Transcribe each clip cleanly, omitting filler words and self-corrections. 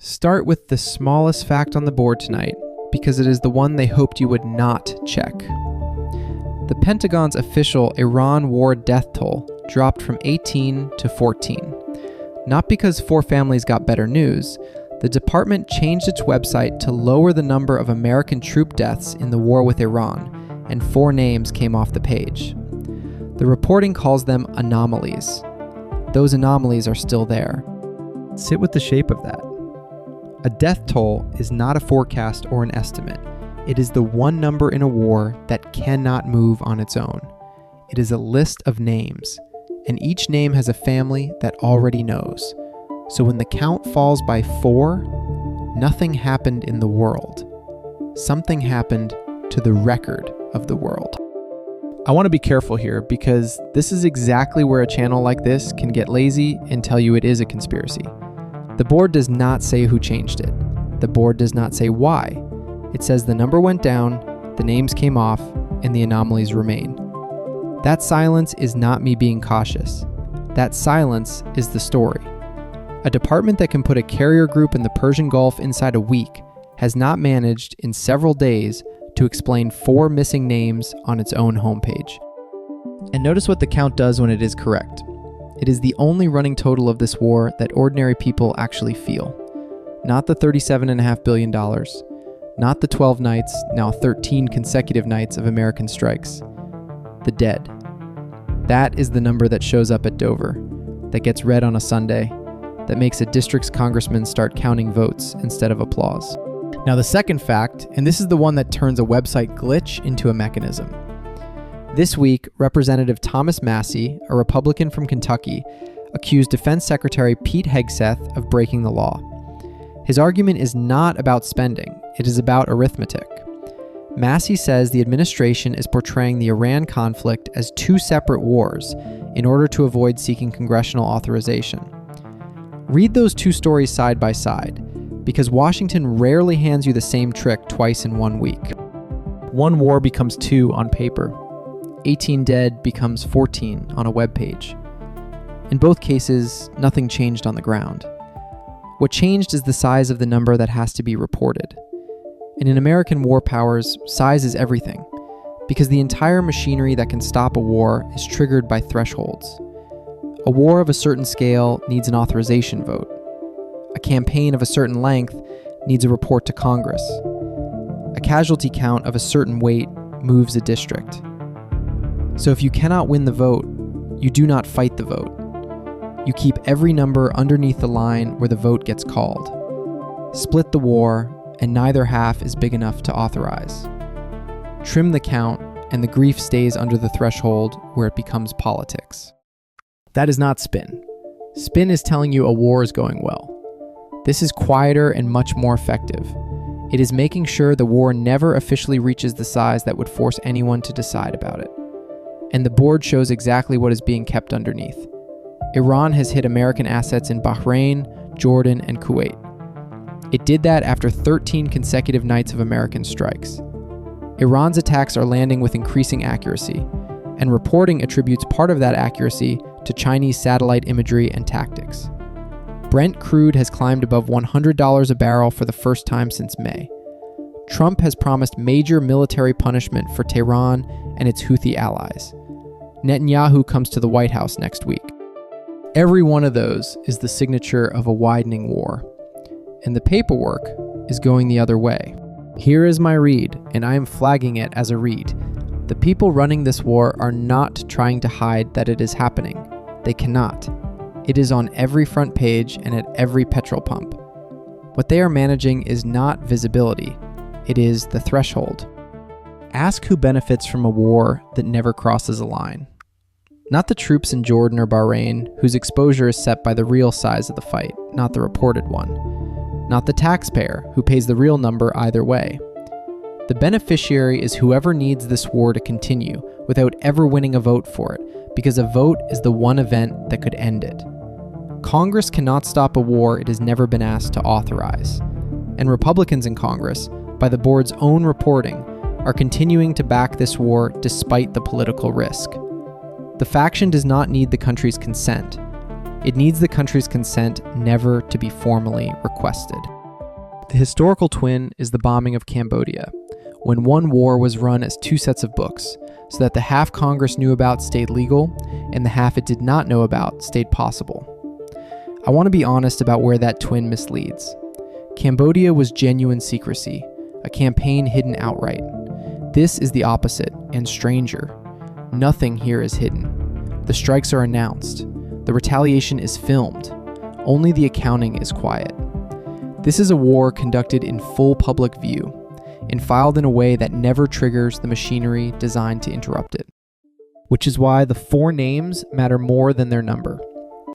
Start with the smallest fact on the board tonight, because it is the one they hoped you would not check. The Pentagon's official Iran war death toll dropped from 18 to 14. Not because 4 families got better news, the department changed its website to lower the number of American troop deaths in the war with Iran, and 4 names came off the page. The reporting calls them anomalies. Those anomalies are still there. Sit with the shape of that. A death toll is not a forecast or an estimate. It is the one number in a war that cannot move on its own. It is a list of names, and each name has a family that already knows. So when the count falls by 4, nothing happened in the world. Something happened to the record of the world. I want to be careful here because this is exactly where a channel like this can get lazy and tell you it is a conspiracy. The board does not say who changed it. The board does not say why. It says the number went down, the names came off, and the anomalies remain. That silence is not me being cautious. That silence is the story. A department that can put a carrier group in the Persian Gulf inside a week has not managed in several days to explain 4 missing names on its own homepage. And notice what the count does when it is correct. It is the only running total of this war that ordinary people actually feel. Not the $37.5 billion, not the 12 nights, now 13 consecutive nights of American strikes. The dead. That is the number that shows up at Dover, that gets read on a Sunday, that makes a district's congressman start counting votes instead of applause. Now the second fact, and this is the one that turns a website glitch into a mechanism. This week, Representative Thomas Massie, a Republican from Kentucky, accused Defense Secretary Pete Hegseth of breaking the law. His argument is not about spending, it is about arithmetic. Massie says the administration is portraying the Iran conflict as 2 separate wars in order to avoid seeking congressional authorization. Read those 2 stories side by side, because Washington rarely hands you the same trick twice in 1 week. One war becomes 2 on paper. 18 dead becomes 14 on a web page. In both cases, nothing changed on the ground. What changed is the size of the number that has to be reported. And in American war powers, size is everything, because the entire machinery that can stop a war is triggered by thresholds. A war of a certain scale needs an authorization vote. A campaign of a certain length needs a report to Congress. A casualty count of a certain weight moves a district. So if you cannot win the vote, you do not fight the vote. You keep every number underneath the line where the vote gets called. Split the war, and neither half is big enough to authorize. Trim the count, and the grief stays under the threshold where it becomes politics. That is not spin. Spin is telling you a war is going well. This is quieter and much more effective. It is making sure the war never officially reaches the size that would force anyone to decide about it. And the board shows exactly what is being kept underneath. Iran has hit American assets in Bahrain, Jordan, and Kuwait. It did that after 13 consecutive nights of American strikes. Iran's attacks are landing with increasing accuracy, and reporting attributes part of that accuracy to Chinese satellite imagery and tactics. Brent crude has climbed above $100 a barrel for the first time since May. Trump has promised major military punishment for Tehran and its Houthi allies. Netanyahu comes to the White House next week. Every one of those is the signature of a widening war. And the paperwork is going the other way. Here is my read, and I am flagging it as a read. The people running this war are not trying to hide that it is happening. They cannot. It is on every front page and at every petrol pump. What they are managing is not visibility. It is the threshold. Ask who benefits from a war that never crosses a line. Not the troops in Jordan or Bahrain, whose exposure is set by the real size of the fight, not the reported one. Not the taxpayer, who pays the real number either way. The beneficiary is whoever needs this war to continue without ever winning a vote for it, because a vote is the one event that could end it. Congress cannot stop a war it has never been asked to authorize. And Republicans in Congress, by the board's own reporting, are continuing to back this war despite the political risk. The faction does not need the country's consent. It needs the country's consent never to be formally requested. The historical twin is the bombing of Cambodia, when one war was run as two sets of books, so that the half Congress knew about stayed legal, and the half it did not know about stayed possible. I want to be honest about where that twin misleads. Cambodia was genuine secrecy, a campaign hidden outright. This is the opposite, and stranger. Nothing here is hidden. The strikes are announced. The retaliation is filmed. Only the accounting is quiet. This is a war conducted in full public view, and filed in a way that never triggers the machinery designed to interrupt it. Which is why the 4 names matter more than their number.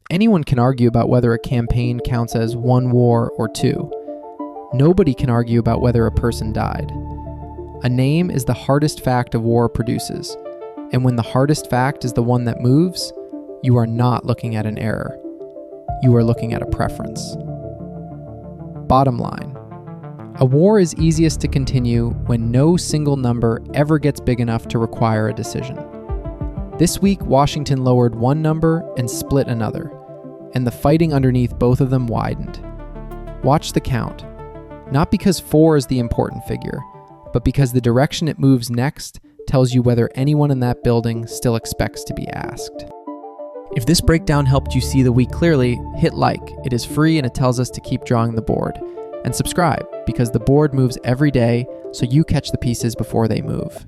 Anyone can argue about whether a campaign counts as 1 war or 2. Nobody can argue about whether a person died. A name is the hardest fact a war produces, and when the hardest fact is the one that moves, you are not looking at an error. You are looking at a preference. Bottom line, a war is easiest to continue when no single number ever gets big enough to require a decision. This week, Washington lowered one number and split another, and the fighting underneath both of them widened. Watch the count, not because 4 is the important figure, but because the direction it moves next tells you whether anyone in that building still expects to be asked. If this breakdown helped you see the week clearly, hit like. It is free and it tells us to keep drawing the board. And subscribe, because the board moves every day, so you catch the pieces before they move.